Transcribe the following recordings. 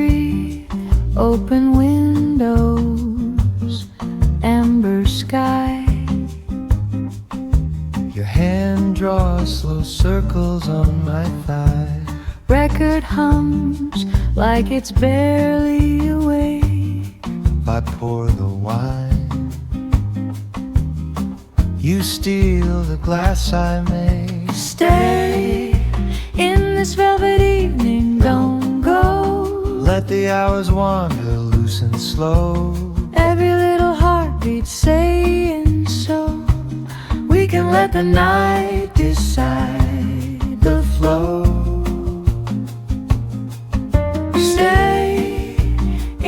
free, open windows, amber sky. Your hand draws slow circles on my thigh. Record hums like it's barely awake. I pour the wine, you steal the glass I make. Stay in this velvet evening, don't go. Let the hours wander loose and slow. Every little heartbeat saying so. We can let the night decide the flow. Stay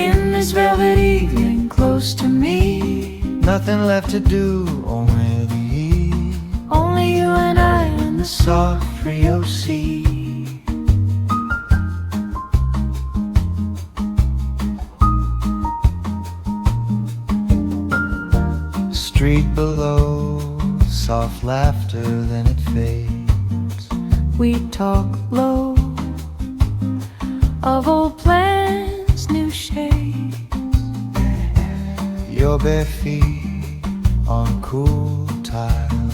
in this velvet evening close to me. Nothing left to do, only to eat. Only you and I in the Soft Rio sea. Street below, soft laughter, then it fades. We talk low of old plans, new shades. Your bare feet on cool tile,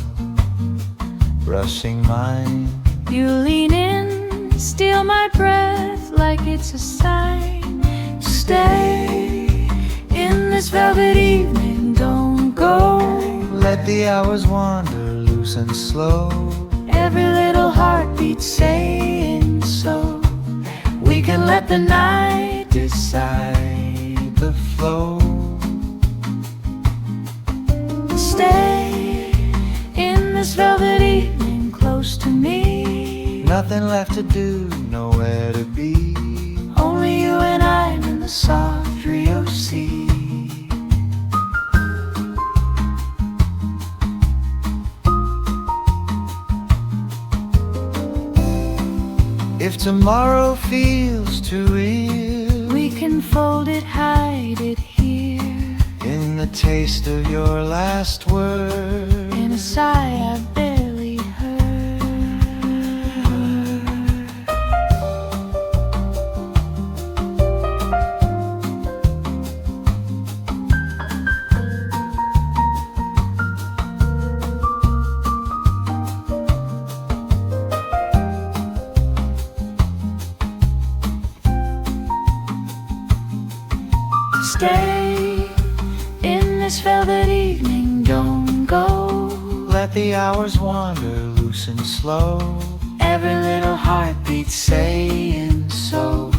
brushing mine. You lean in, steal my breath like it's a sign. Stay in this velvet evening, don't go. Let the hours wander loose and slow. Every little heartbeat saying so. We can let the night Decide the flow. stay in this velvet evening close to me. Nothing left to do, nowhere to be. Only you and I in the soft Rio sea. If tomorrow feels too real, We can fold it, hide it here. in the taste of your last word. In a sigh I barely heard. Stay in this velvet evening, don't go. Let the hours wander loose and slow. Every little heartbeat Saying so.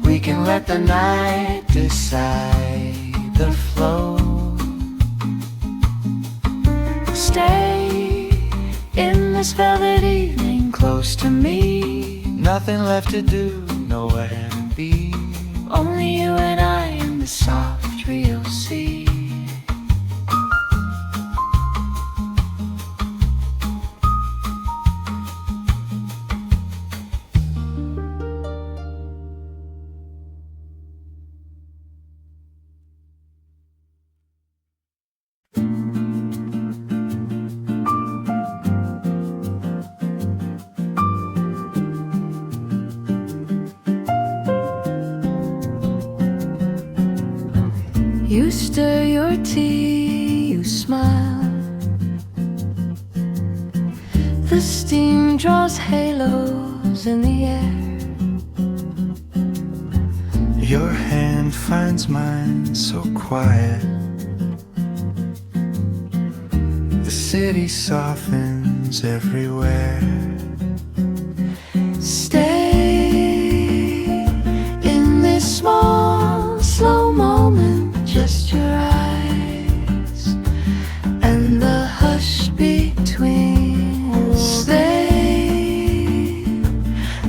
We can let the night decide the flow. stay in this velvet evening close to me. Nothing left to do, nowhere to be. Only you and I in the soft Rio sea. You stir your tea, you smile. The steam draws halos in the air. Your hand finds mine so quiet. The city softens everywhere. Stay in this small, slow moment. Just your eyes and the hush between. Stay,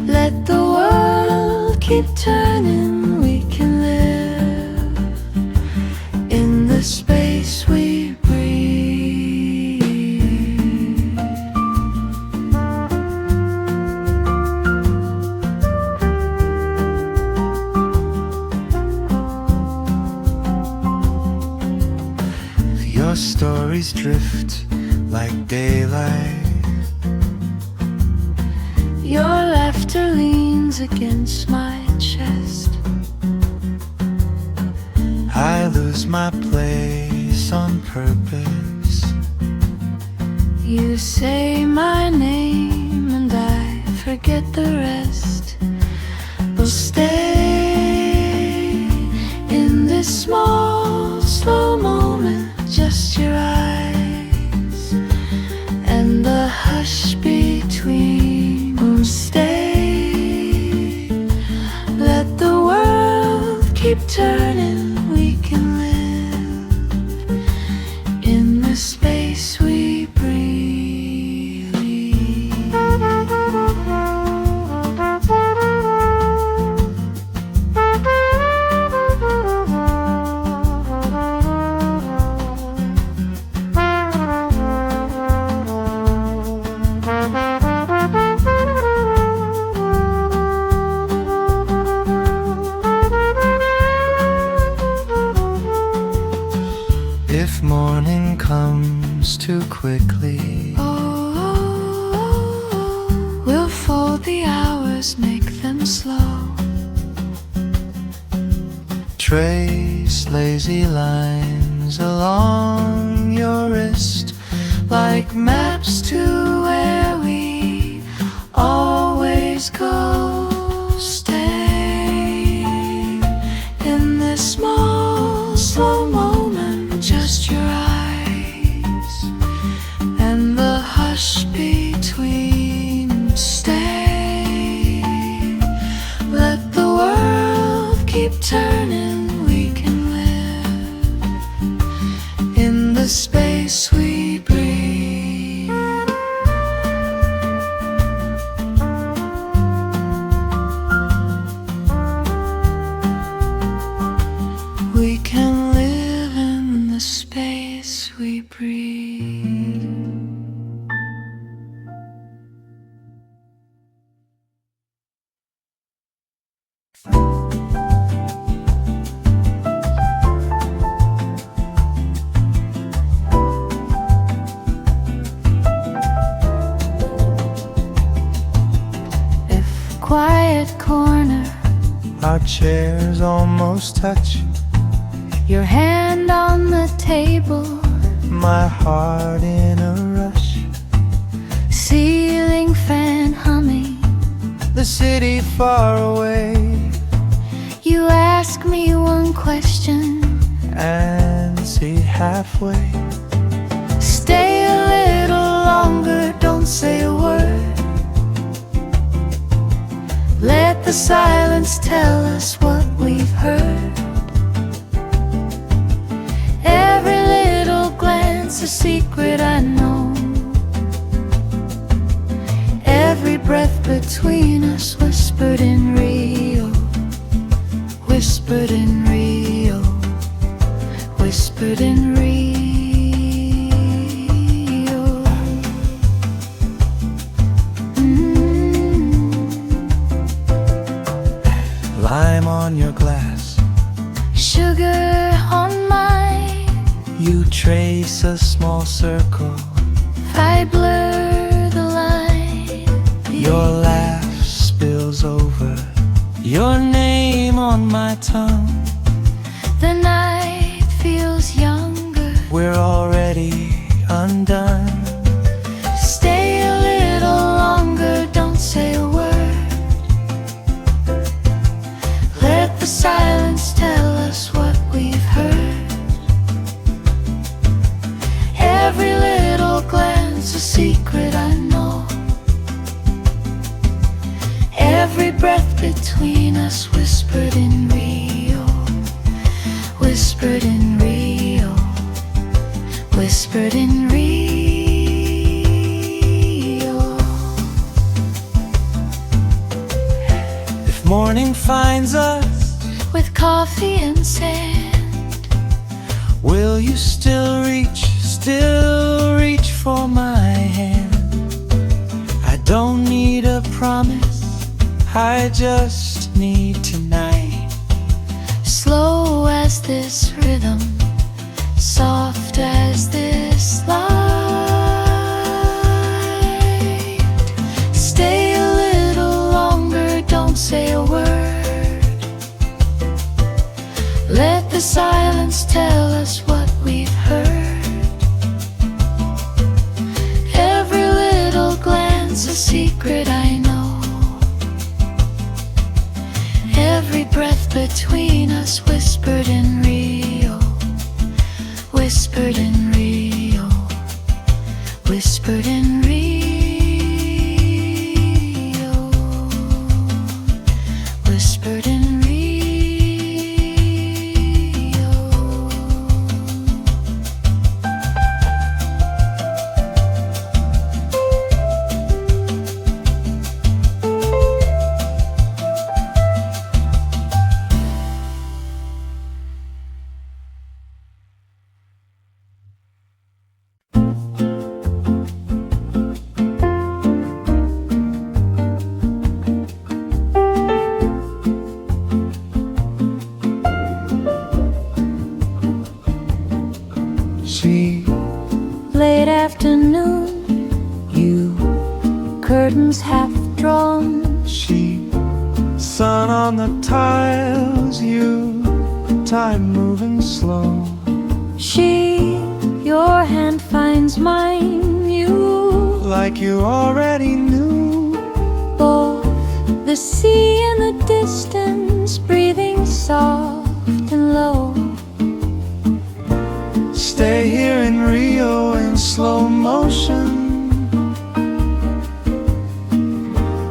let the world keep turning. We can live in the space we breathe. Your stories drift like daylight. Your laughter leans against my chest. choose my place on purpose. You say my name and I forget the rest. We'll stay in this small, slow moment, just your eyes and the hush between. We'll stay, let the world keep turning. We can live in the space we breathe. If morning comes too quickly, We'll fold the hours, make them slow. trace lazy lines along your wrist, Like maps to where we always go. Stay in this small, slow moment, just your eyes and the hush between. Stay, let the world keep turning. We can live in the space we breathe. We can live in the space we breathe. If quiet corner, our chairs almost touch, your hand on the table, my heart in a rush, ceiling fan humming, the city far away, you ask me one question, and see halfway. stay a little longer, don't say a word. Let the silence tell us what we've heard. Every little glance a secret I know. Every breath between us whispered in Rio. Whispered in Rio. Whispered in Rio. Lime on your glass, Sugar on mine. you trace a small circle, I blur the line. your laugh spills over, your name on my tongue. The night feels younger. We're already undone. Stay a little longer, don't say a word. Let the silence tell us what we've heard. Every little glance a secret I know. Every breath between us whispered in Rio. Whispered in Rio. Whispered in Rio. If morning finds us, With coffee and sand, will you still reach for my hand? I don't need a promise, I just need tonight. slow as this rhythm, soft as this light. Stay a little longer, don't say a word. Let the the silence tell us what we've heard. Every little glance a secret I know. Every breath between us whispered in Rio. Whispered in Rio. Whispered in Rio. Whispered in Rio. Late afternoon, you, curtains half drawn. She, sun on the tiles, you, time moving slow. She, your hand finds mine, you, like you already knew. both the sea and the distance, breathing soft and low. Stay here in Rio in slow motion.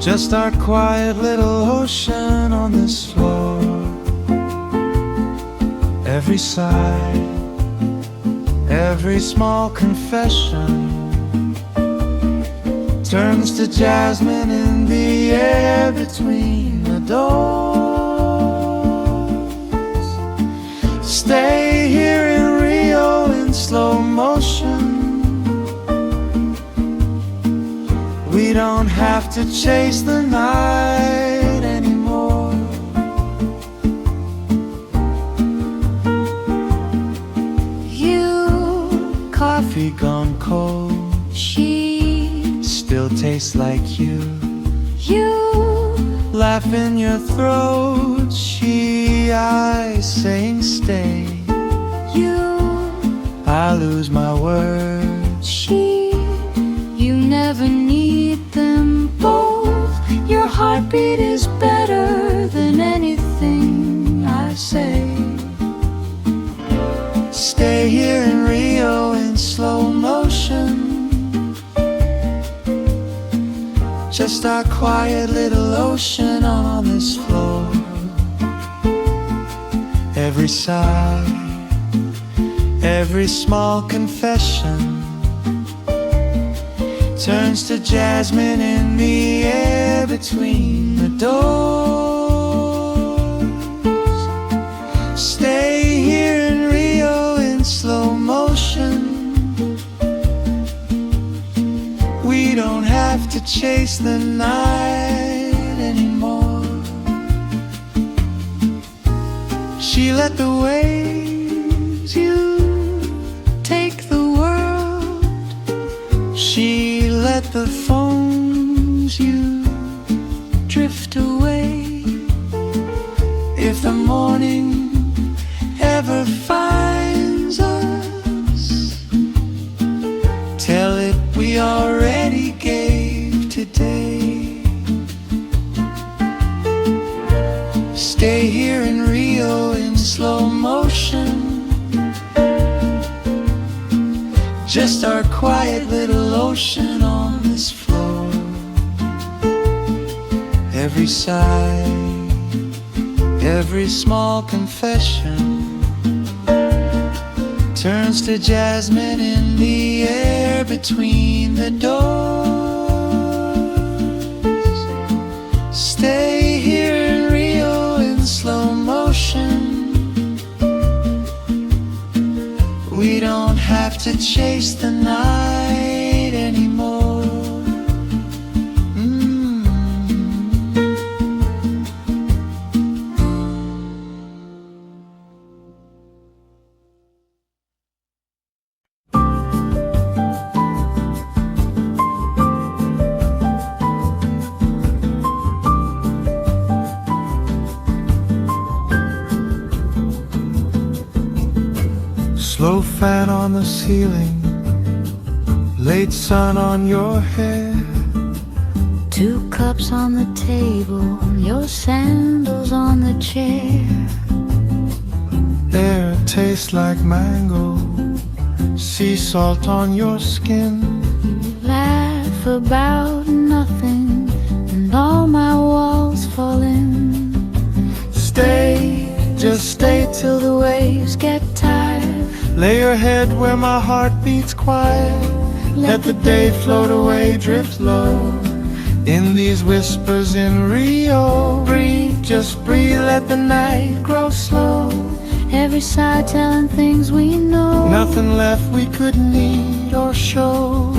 Just our quiet little ocean on this floor. Every sigh, every small confession turns to jasmine in the air between the doors. Stay here in Rio in slow motion. We don't have to chase the night anymore. You, Coffee gone cold, she, still tastes like you. you, Laugh in your throat, she, I saying stay. you, I lose my words. she, you never need them both. Your heartbeat is better than anything I say. Stay here in Rio in slow motion. Just our quiet little ocean on this floor. Every sigh, every small confession turns to jasmine in the air between the doors. Stay here in Rio in slow motion. We don't have to chase the night anymore. She let the waves, you take the world. She let the phones, you drift away. If the morning ever finds us, tell it we already gave today. Stay here in Rio in slow motion. Just our quiet little ocean on this floor. Every sigh, every small confession turns to jasmine in the air between the doors. Stay here in Rio in slow motion. We don't have to chase the night anymore. Slow fan on the ceiling, late sun on your hair. 2 cups on the table, your sandals on the chair. Air tastes like mango, sea salt on your skin. Laugh about nothing, and all my walls fall in. Stay, just stay till the waves get tired. Lay your head where my heart beats quiet. Let the day float away, drift low in these whispers in Rio. Breathe, just breathe, let the night grow slow. Every sigh telling things we know. Nothing left we could need or show.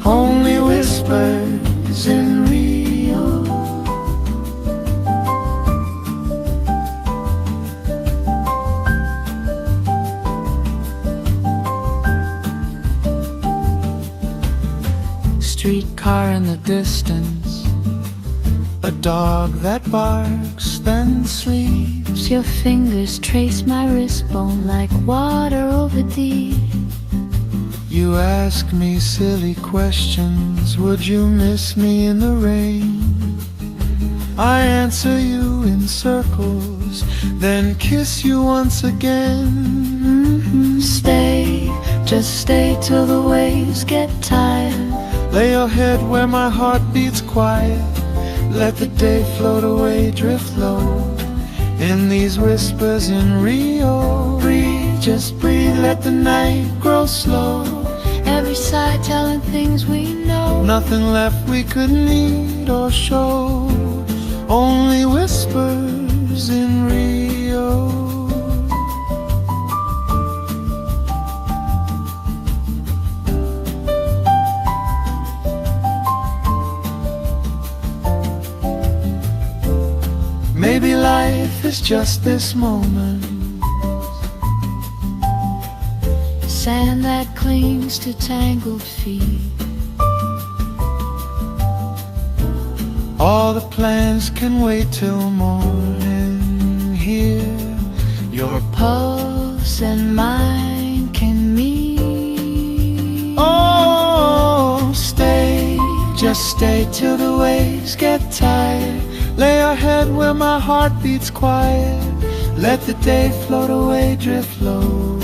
Only whispers in Rio. Streetcar in the distance, a dog that barks then sleeps. Your fingers trace my wrist bone like water over deep. You ask me silly questions, would you miss me in the rain? I answer you in circles, then kiss you once again. Stay, just stay till the waves get tired. Lay your head where my heart beats quiet. Let the day float away, drift low in these whispers in Rio. Breathe, just breathe, let the night grow slow. Every sigh telling things we know. Nothing left we could need or show. Only whispers in Rio. Maybe life is just this moment. Sand that clings to tangled feet. All the plans can wait till morning. Hear your Pulse and mine can meet. oh, stay, just stay till the waves get tired. Lay your head where my heart beats quiet. Let the day float away, drift low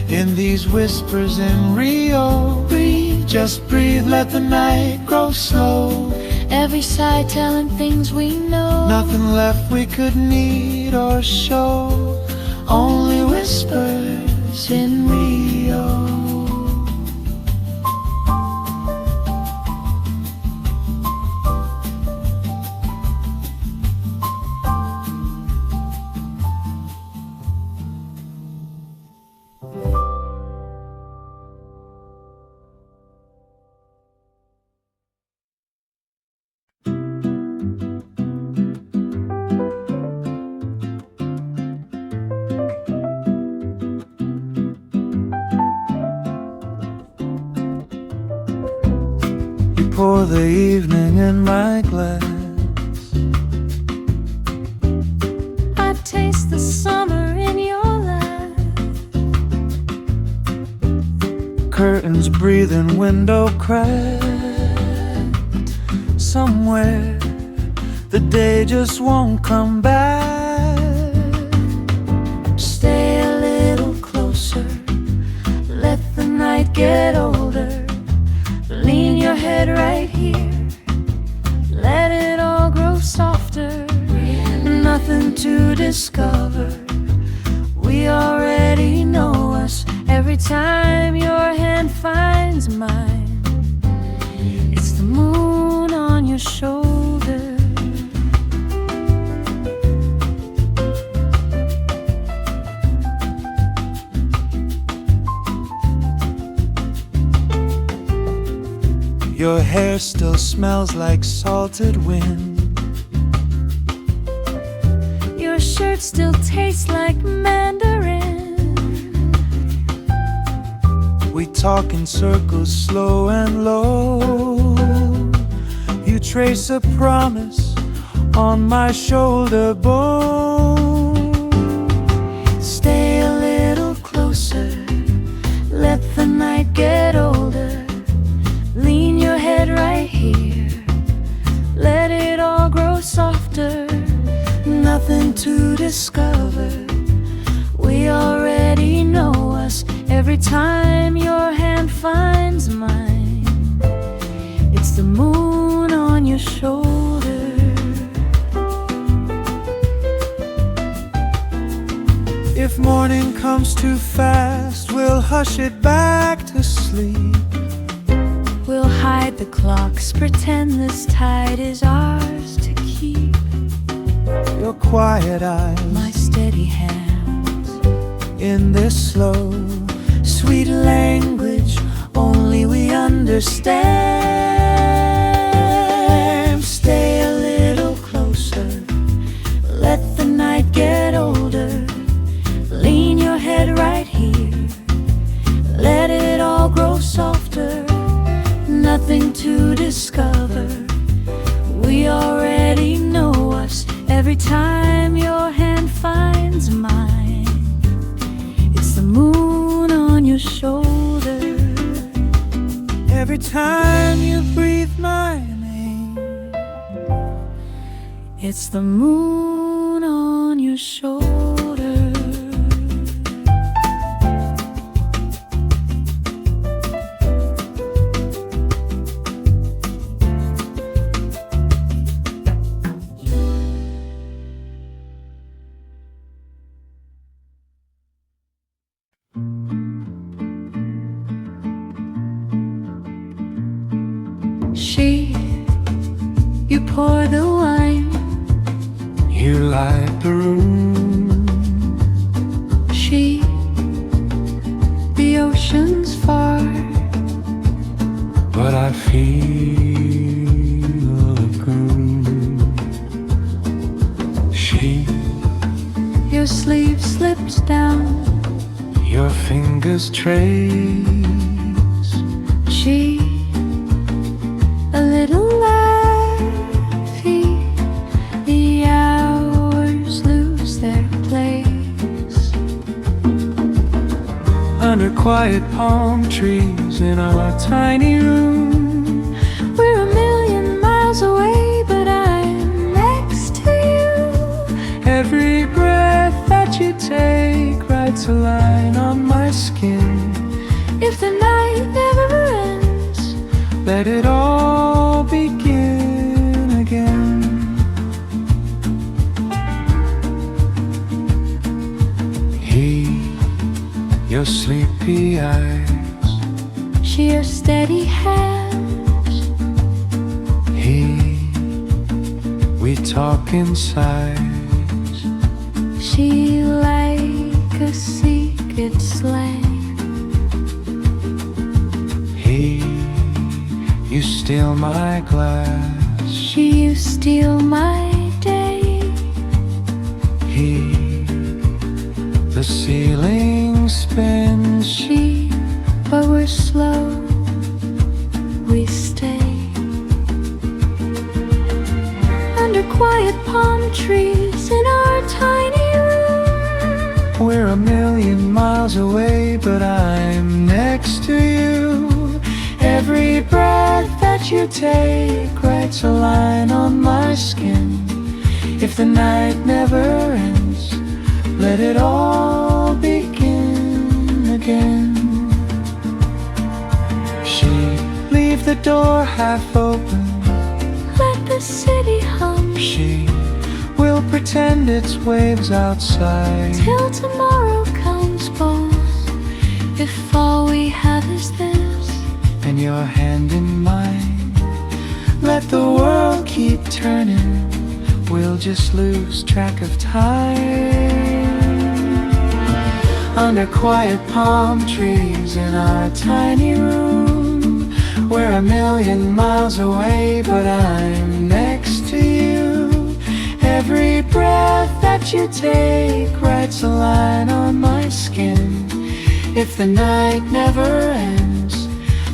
in these whispers in Rio. Breathe, just breathe, let the night grow slow. Every sigh telling things we know. Nothing left we could need or show. Only whispers in Rio. Pour the evening in my glass. I taste the summer in your laugh. Curtains breathing, window cracked. Somewhere the day just won't come back. Stay a little closer, let the night get older. Lean your head right here, let it all grow softer. Nothing to discover, we already know us. Every time your hand finds mine, it's the moon on your shoulder. Your hair still smells like salted wind. Your shirt still tastes like mandarin. We talk in circles, slow and low. You trace a promise on my shoulder bone. Stay a little closer, discover. We already know us every time your hand finds mine. It's the moon on your shoulder. If morning comes too fast, we'll hush it back to sleep. We'll hide the clocks, pretend this tide is ours to keep. Your quiet eyes, My steady hands, in this slow, sweet language only we understand. Stay a little closer, let the night get older. Lean your head right here, let it all grow softer. Nothing to discover. We already know us every time your hand finds mine. It's the moon on your shoulder. every time you breathe my name. It's the moon on your shoulder. You pour the wine, You light the room. she, the ocean's far, But I feel a gloom. She, your sleeve slips down, your fingers trace. she, a little laughy, the hours lose their place. Under quiet palm trees in our tiny room. We're a million miles away, but I'm next to you. Every breath that you take writes a line on my skin. If the night never ends, Let it all begin again. He, your sleepy eyes. she, your steady hands, He, we talk in sighs. she like a secret slang. He, you steal my glass. She, you steal my day. He, the ceiling spins. She, but we're slow, we stay. Under quiet palm trees in our tiny room. We're a million miles away, but I'm next to you. Every breath that you take writes a line on my skin. If the night never ends, let it all begin again. She, leave the door half open. Let the city hum She, will pretend it's waves outside. till tomorrow comes both. If all we have is this, And your hand in mine. Let the world keep turning. We'll just lose track of time. Under quiet palm trees in our tiny room. We're a million miles away, but I'm next to you. Every breath that you take writes a line on my skin. If the night never ends,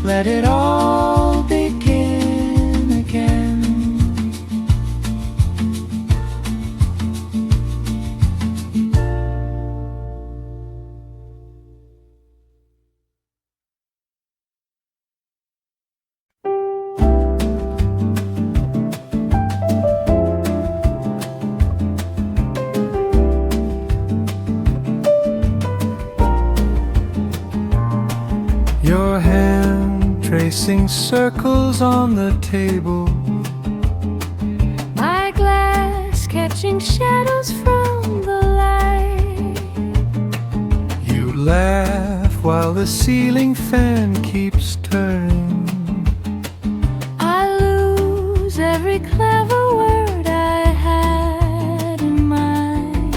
let it all begin again. tracing circles on the table. My glass catching shadows from the light. You laugh while the ceiling fan keeps turning. I lose every clever word I had in mind.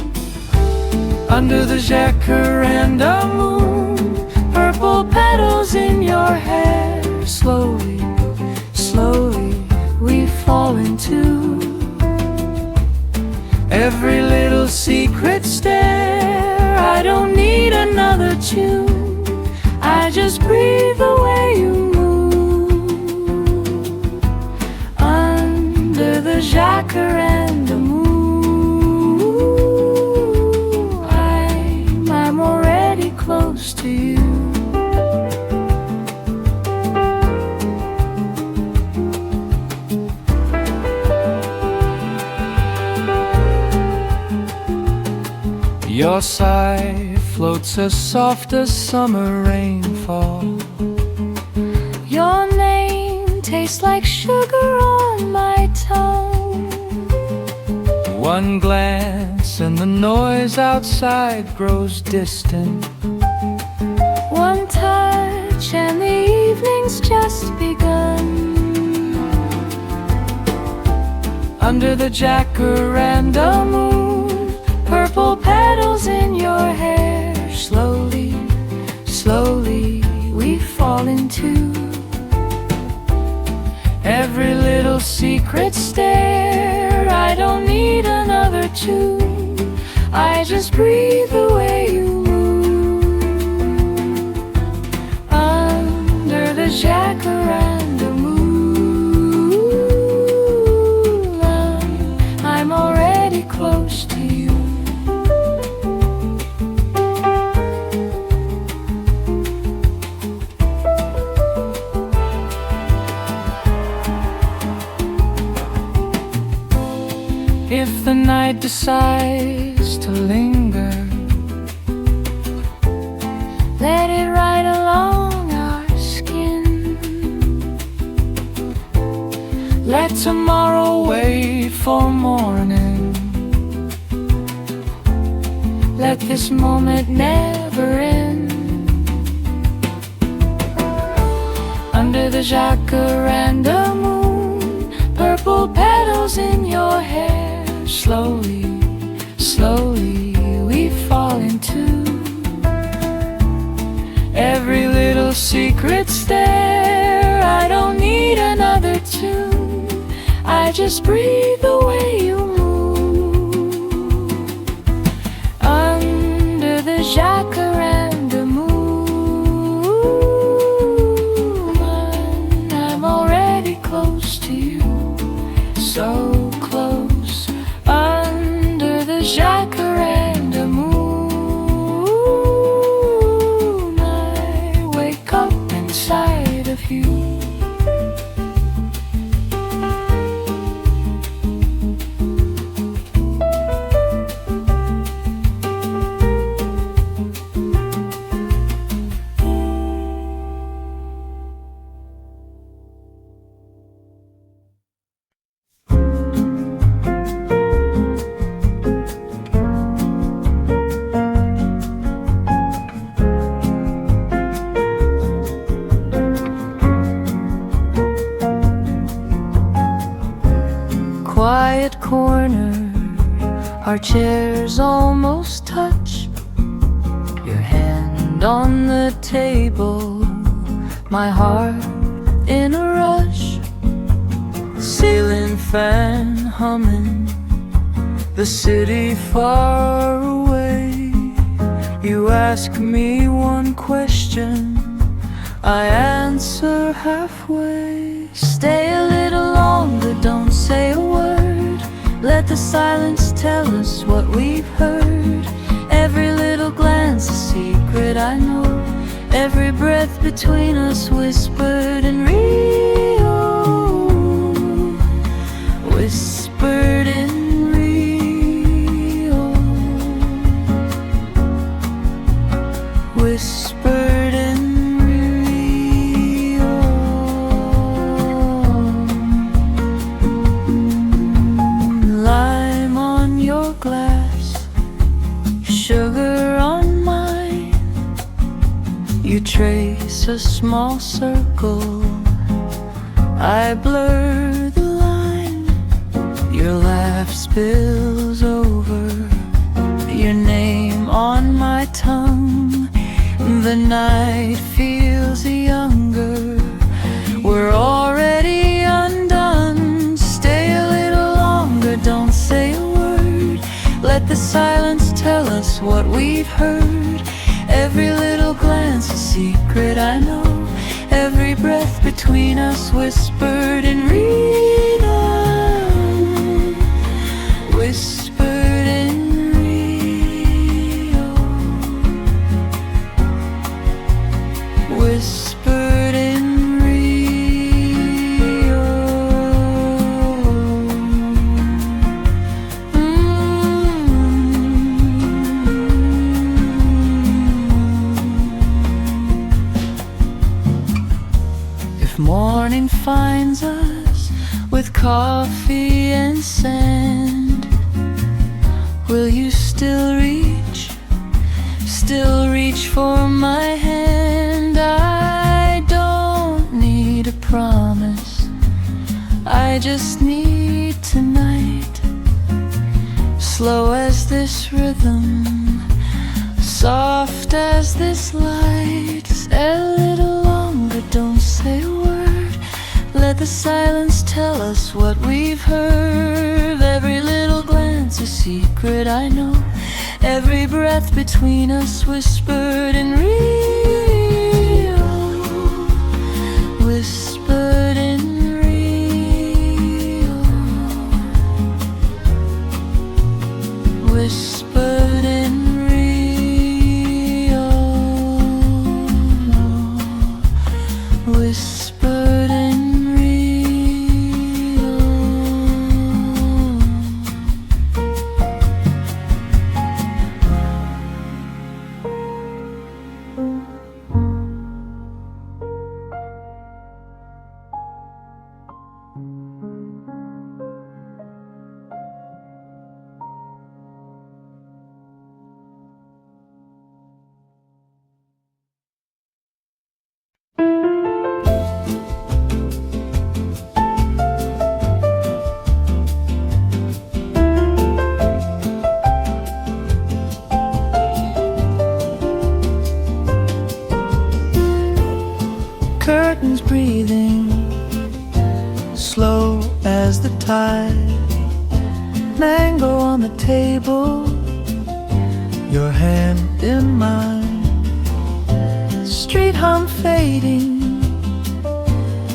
Under the Jacaranda moon, purple petals in your hair. Slowly, slowly we fall into every little secret stare. I don't need another tune, I just breathe the way you move. Under the Jacaranda moon, I'm already close to you. Your sigh floats as soft as summer rainfall. Your name tastes like sugar on my tongue. One glance and the noise outside grows distant. One touch and the evening's just begun. Under the Jacaranda moon, purple petals in your hair. Slowly, slowly we fall into every little secret stare. I don't need another tune, I just breathe the way you move. Under the Jacaranda moon, I'm already close to you. If the night decides to linger, let it ride along our skin. let tomorrow wait for morning. Let this moment never end. Under the Jacaranda moon, purple petals in your hair. Slowly, slowly we fall into every little secret stare. I don't need another tune, I just breathe the way you move. Under the Jacaranda moon, I'm already close to you, so close. Under the Jacaranda moon, I wake up inside of you. Quiet corner, our chairs almost touch. Your hand on the table, my heart in a rush. Ceiling fan humming, the city far away. You ask me one question, I answer halfway. Stay a little longer, don't say a word. Let the silence tell us what we've heard. Every little glance a secret I know. Every breath between us whispered in Rio. Whispered in Rio. Whispered in Rio. trace a small circle. I blur the line. Your laugh spills over, your name on my tongue. The night feels younger. We're already undone. Stay a little longer, don't say a word. Let the silence tell us what we've heard. Every little glance a secret I know. Every breath between us whispered in Rio. Whispered in Rio. Whispered in Rio. If morning finds us with coffee and sand, will you still reach for my hand? I don't need a promise, I just need tonight. Slow as this rhythm, soft as this light. Stay a little longer, don't say a word. Let the silence tell us what we've heard. Every little glance a secret I know. Every breath between us whispered in Rio. Whispered in Rio. Whispered in Rio. Whispered in Rio. Curtains breathing, slow as the tide. Mango on the table, your hand in mine. Street hum fading,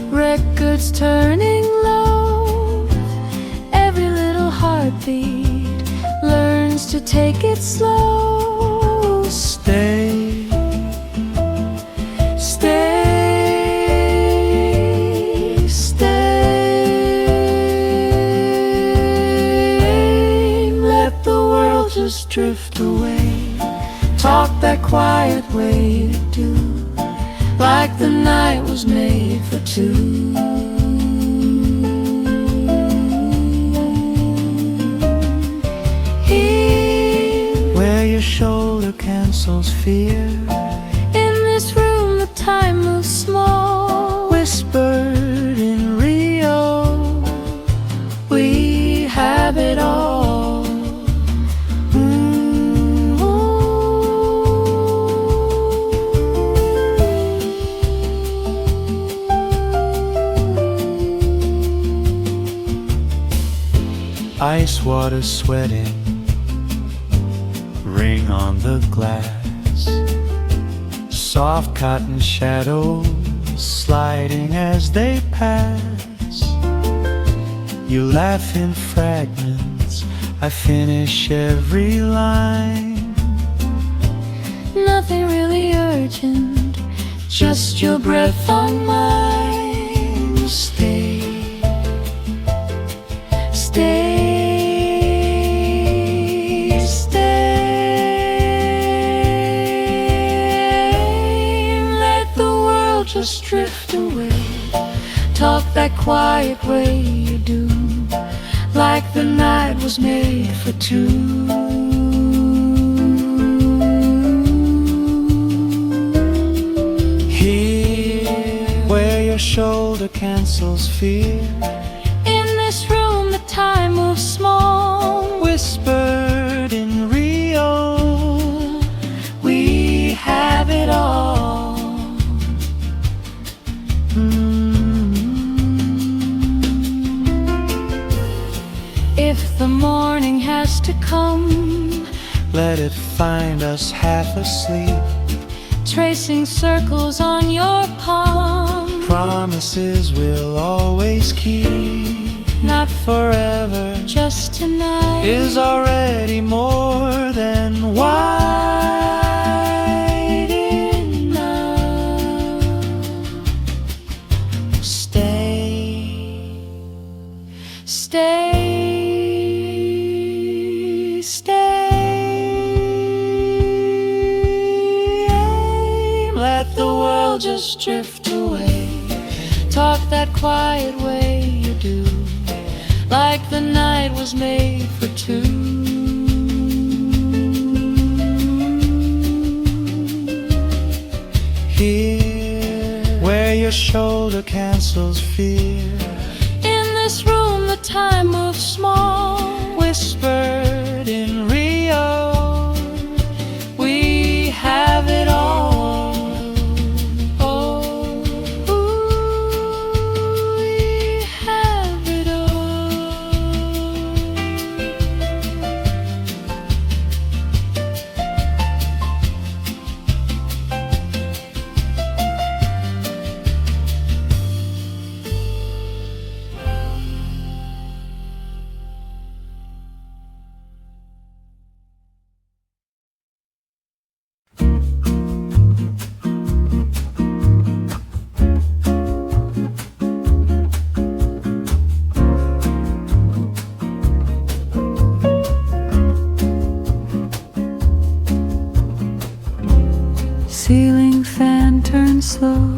records turning low. Every little heartbeat learns to take it slow. Stay, stay. Just drift away. Talk that quiet way you do, like the night was made for two. Here, where your shoulder cancels fear. In this room the time moves small. Whispered in Rio, we have it all. Ice water sweating, ring on the glass. Soft cotton shadows sliding as they pass. You laugh in fragments, I finish every line. Nothing really urgent, just your breath on mine. Stay, stay. Just drift away. Talk that quiet way you do, like the night was made for two. cancels fear. In this room the time moves small. Whispered in Rio, We have it all. If the morning has to come, let it find us half asleep. tracing circles on your palm. Promises we'll always keep. Not Forever just tonight is already more than wide enough. Stay, stay, stay. Let the world just drift away. Talk that quiet way you do, like the night was made for two. Here, where your shoulder cancels fear. In this room the time moves small. Whispered in Rio, We have it all. oh, We have it all. Ceiling fan turns slow.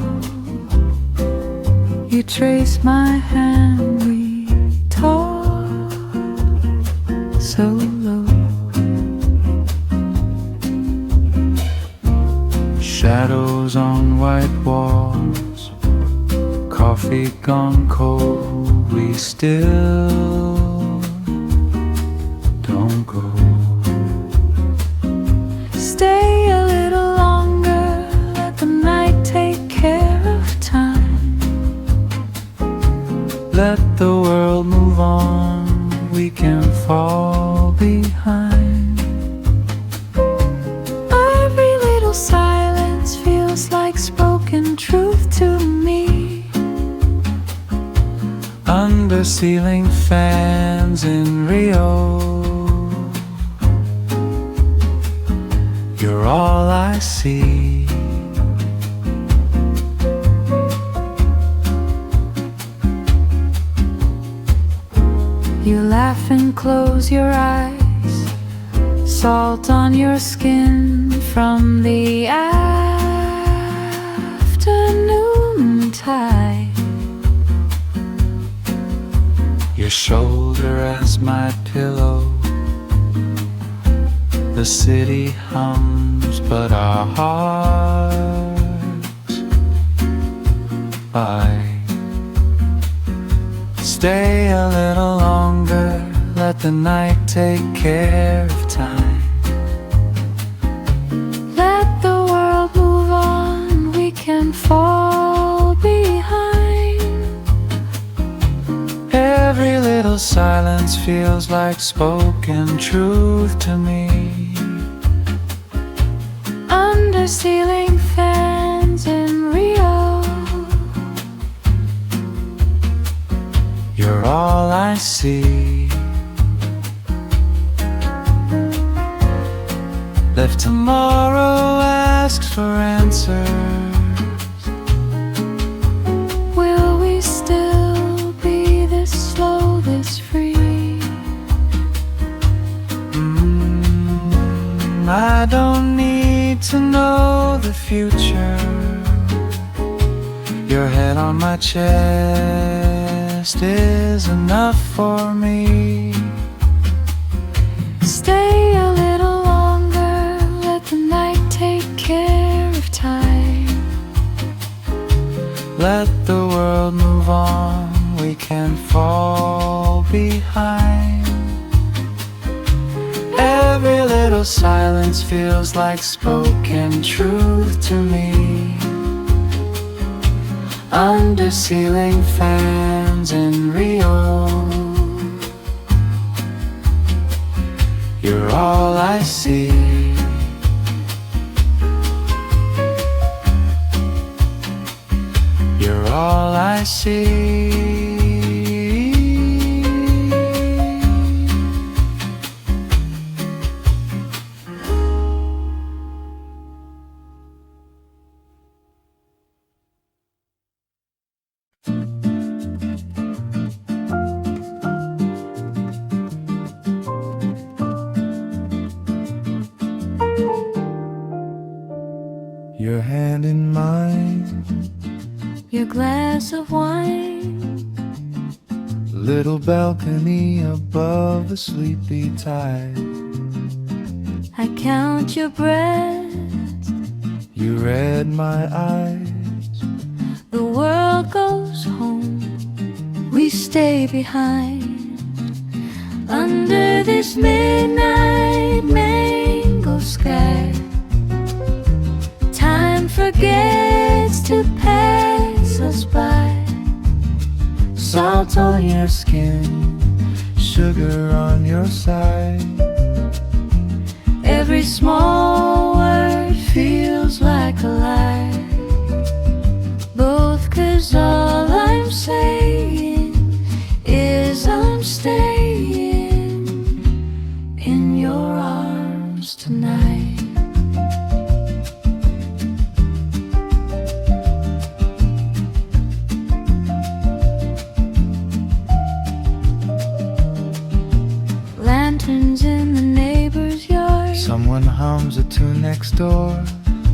You trace my hand. We talk so low. shadows on white walls, coffee gone cold. We still don't go. Stay a little longer, let the night take care of time. Let the world move on, we can fall behind. Every little silence feels like spoken truth to me. Under ceiling fans in Rio, you're all I see. You laugh and close your eyes, salt on your skin from the afternoon tide. Your shoulder as my pillow. The city hums, but our hearts fight. Stay a little longer, let the night take care of time. Let the world move on, we can fall behind. Every little silence feels like spoken truth to me. Under ceiling fans in Rio, You're all I see. If tomorrow asks for answers, will we still be this slow, this free? I don't need to know the future. Your head on my chest is enough for me. Stay a little longer, let the night take care of time. Let the world move on, we can't fall behind. Every little silence feels like spoken truth to me. Under ceiling fans in Rio, you're all I see. You're all I see. Your hand in mine, your glass of wine, little balcony above the sleepy tide. I count your breath, You read my eyes. the world goes home, we stay behind. Under this midnight mango sky, time forgets to pass us by. Salt on your skin, sugar on your side. Every small word feels like a lie, both 'cause all I'm saying is I'm staying in your arms tonight. Lanterns in the neighbor's yard, Someone hums a tune next door.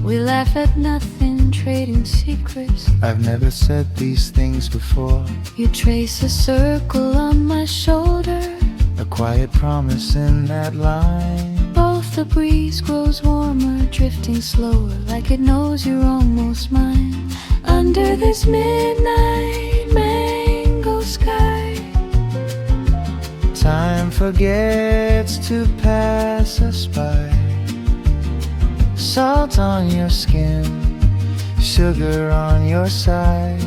we laugh at nothing, trading secrets. I've never said these things before. You trace a circle on my shoulder, A quiet promise in that line. both the breeze grows warmer, drifting slower, like it knows you're almost mine. Under this midnight mango sky, Time forgets to pass us by. Salt on your skin, sugar on your side.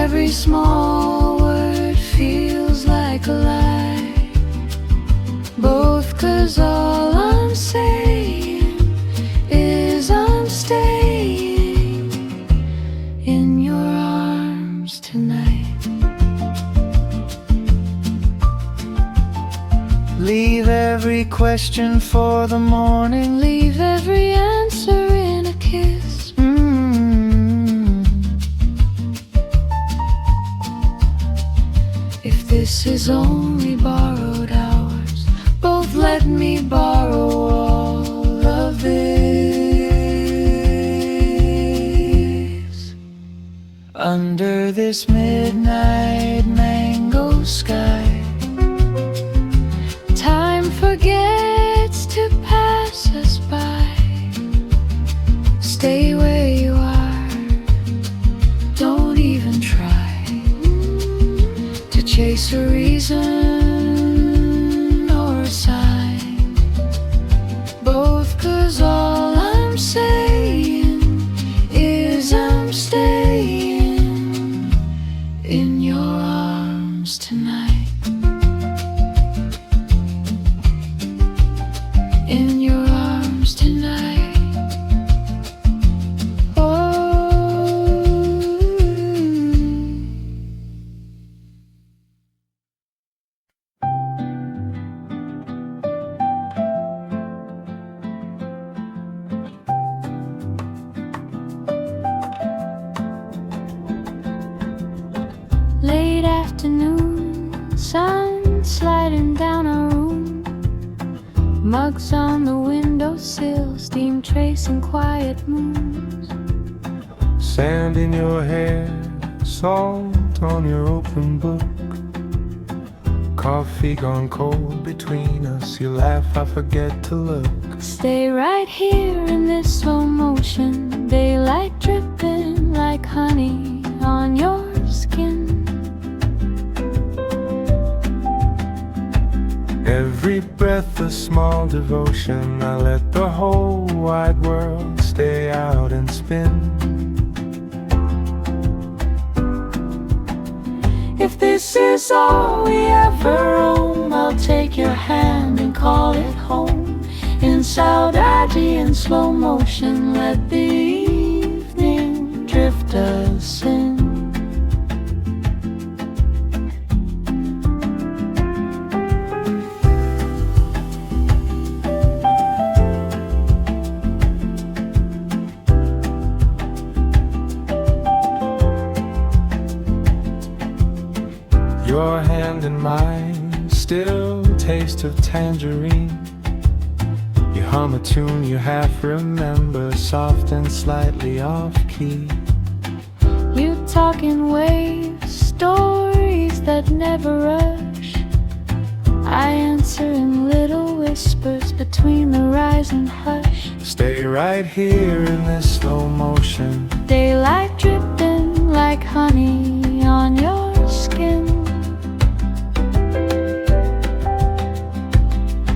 every small word feels like a lie, both 'cause all I'm saying is I'm staying in your arms tonight. Leave every question for the morning. Leave every answer in a kiss. If this is only borrowed hours, both let me borrow all of this. Under this midnight mango sky, Time forgets to pass us by. Stay where you are, don't even try to chase a reason or a sign, both 'cause all I'm saying is I'm staying in your arms tonight. In your arms tonight. Late afternoon, sun sliding down our room, mugs on the windowsill, steam tracing quiet moons. sand in your hair, salt on your open book. Coffee gone cold between us. You laugh, I forget to look. Stay right here in this slow motion, daylight dripping like a small devotion, I let the whole wide world stay out and spin. If this is all we ever own, I'll take your hand and call it home. In Saudade, in slow motion, let the evening drift us in. Your hand in mine, still taste of tangerine. You hum a tune you half remember, soft and slightly off-key. You talk in waves, stories that never rush. I answer in little whispers between the rise and hush. Stay right here in this slow motion, Daylight dripping like honey on your skin.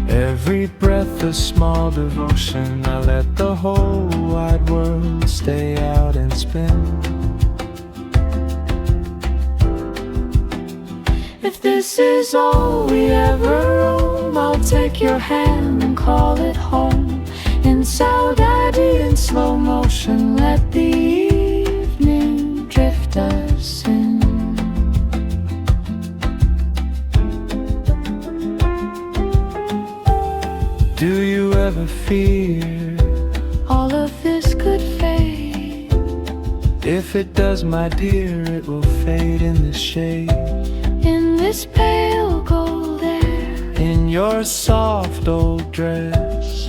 every breath a small devotion. I let the whole wide world stay out and spin. If this is all we ever own, I'll take your hand and call it home. In Saudade, in slow motion, let the evening drift us in. Do you ever fear all of this could fade? If it does, my dear, it will fade in the shade. In this pale gold air, In your soft old dress.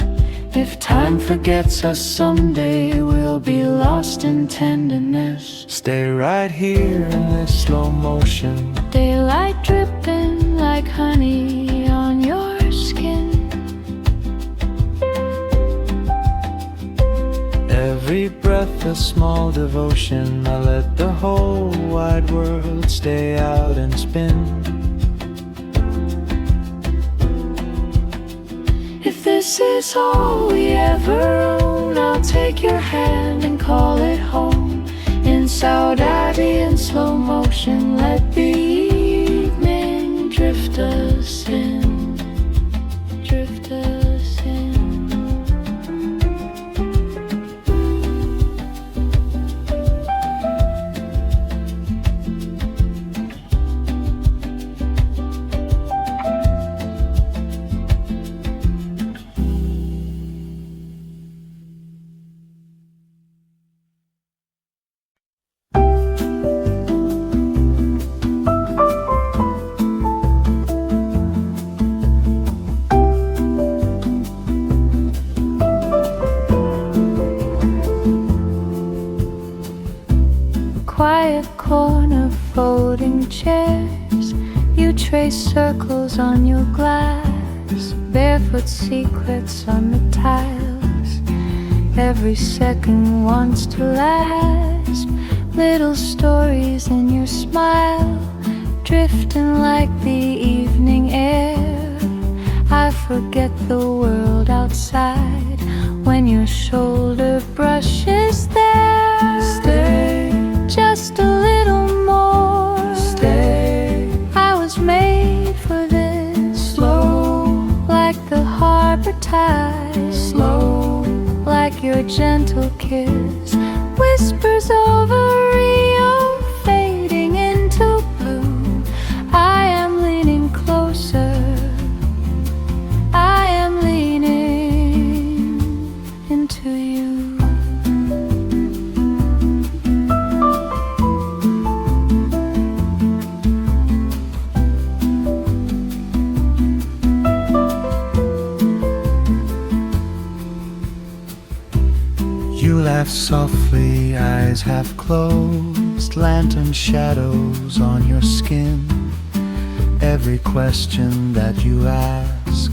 if time forgets us someday, we'll be lost in tenderness. Stay right here in this slow motion. Daylight dripping like honey on your skin. Every breath a small devotion. I let the whole wide world stay out and spin. If this is all we ever own, I'll take your hand and call it home. In Saudade, in slow motion, let the evening drift us in. Drift us in. Quiet corner, folding chairs. You trace circles on your glass. Barefoot secrets on the tiles. Every second wants to last. Little stories in your smile, drifting like the evening air. I forget the world outside when your shoulder brushes there. Stay, Just a little more. stay, I was made for this. slow, Like the harbor tide. slow. Like your gentle kiss. Whispers over Rio, fading into blue. I am leaning closer. I am leaning into you. You laugh softly, eyes half closed, lantern shadows on your skin. Every question that you ask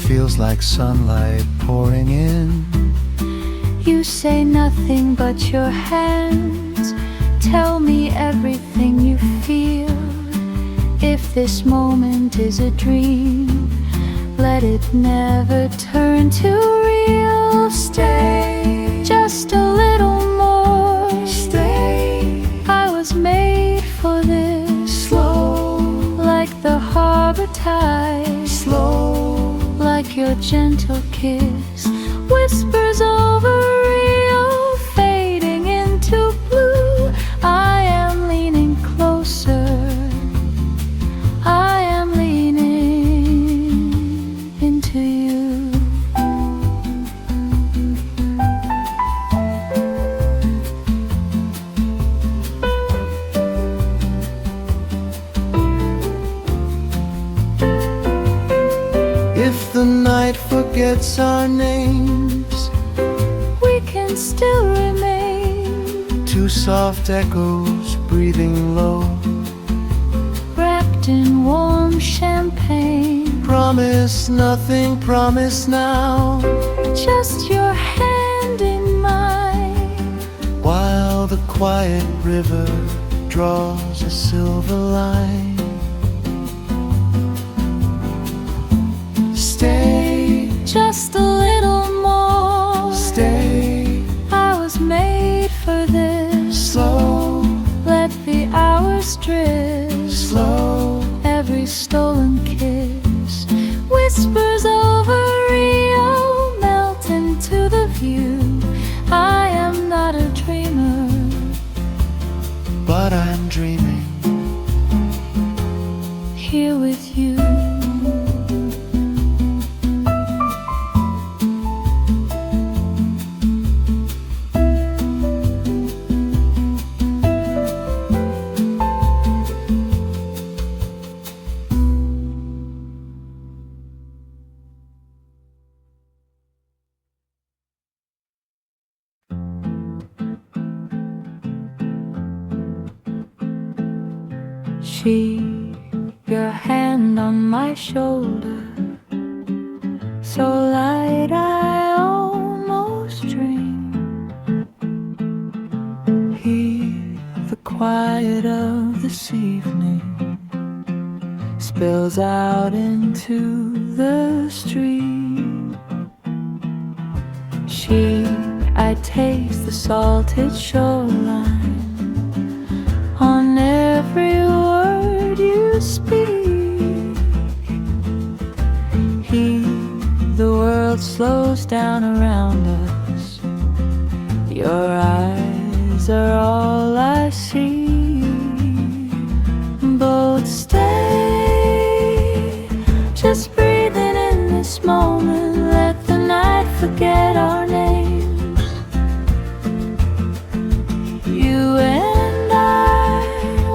feels like sunlight pouring in. You say nothing but your hands tell me everything you feel. If this moment is a dream, let it never turn to real. Stay just a little more. Stay, I was made for this. Slow, like the harbor tide. Slow, like your gentle kiss. Whispers over Rio, fading into blue. I am leaning closer. I am leaning into you. If the night forgets our names, We can still remain two soft echoes breathing low. wrapped in warm champagne. Promise nothing, promise now, Just your hand in mine. while the quiet river draws a silver line. Stay, Just a little more. stay, I was made for this. slow, Let the hours drift. slow. Every stolen kiss. Whispers over Rio melt into the view. I am not a dreamer, But I'm dreaming. here with you. Keep your hand on my shoulder, so light I almost dream. Hear the quiet of this evening spills out into the street. I taste the salted shoreline on every word you speak. The world slows down around us. Your eyes are all I see. Both stay, just breathing in this moment. Let the night forget our names. You and I,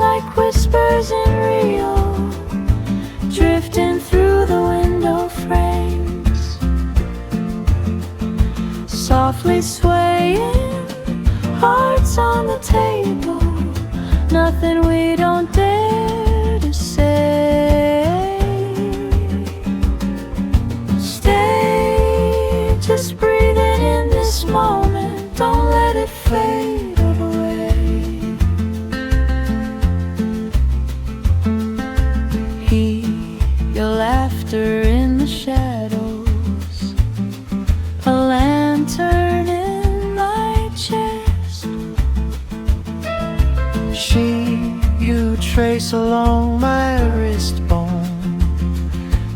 like whispers in Rio, drifting through the window frames, softly swaying, hearts on the table, nothing we don't dare to say. Stay, just breathing in this moment, don't let it fade away. Your laughter in the shadows, a lantern in my chest. You trace along my wrist bone,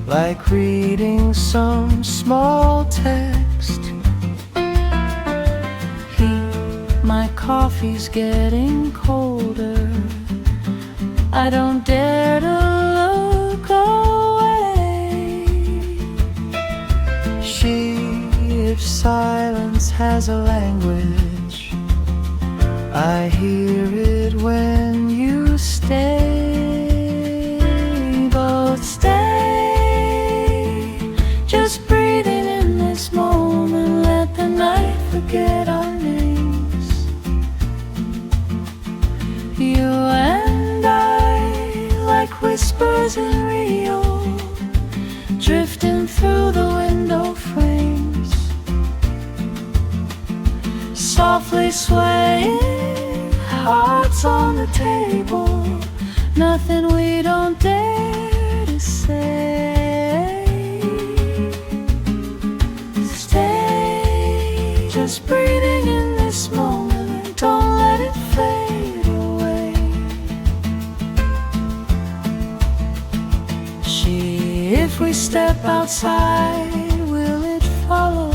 like reading some small text. My coffee's getting colder, I don't dare to look away. If silence has a language, I hear it when you stay. Both stay, just breathing in this moment. Let the night forget our names. You and I, like whispers in Rio, drifting through the window frames, softly swaying, hearts on the table, nothing we don't dare to say. just breathing in this moment. Don't let it fade away. If we step outside, will it follow?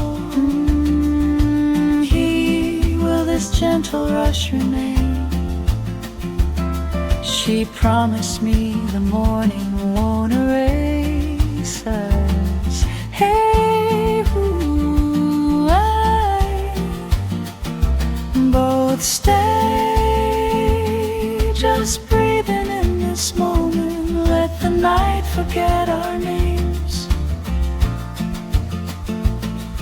Will this gentle rush remain? She promised me the morning won't erase us. Hey, ooh, I both stay, just breathing in this moment. Let the night forget our names.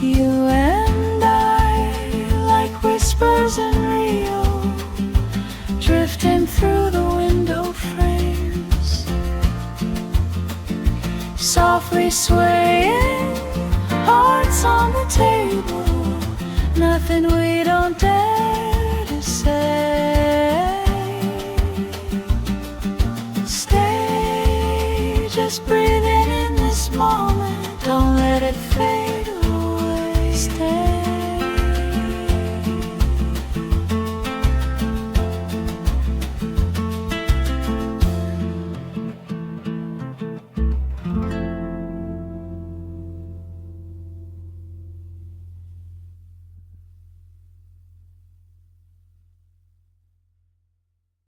You and I, like whispers in Rio, drifting through the window frames, softly swaying, hearts on the table, nothing we don't dare to say. Stay, just breathing in this moment. Don't let it fade.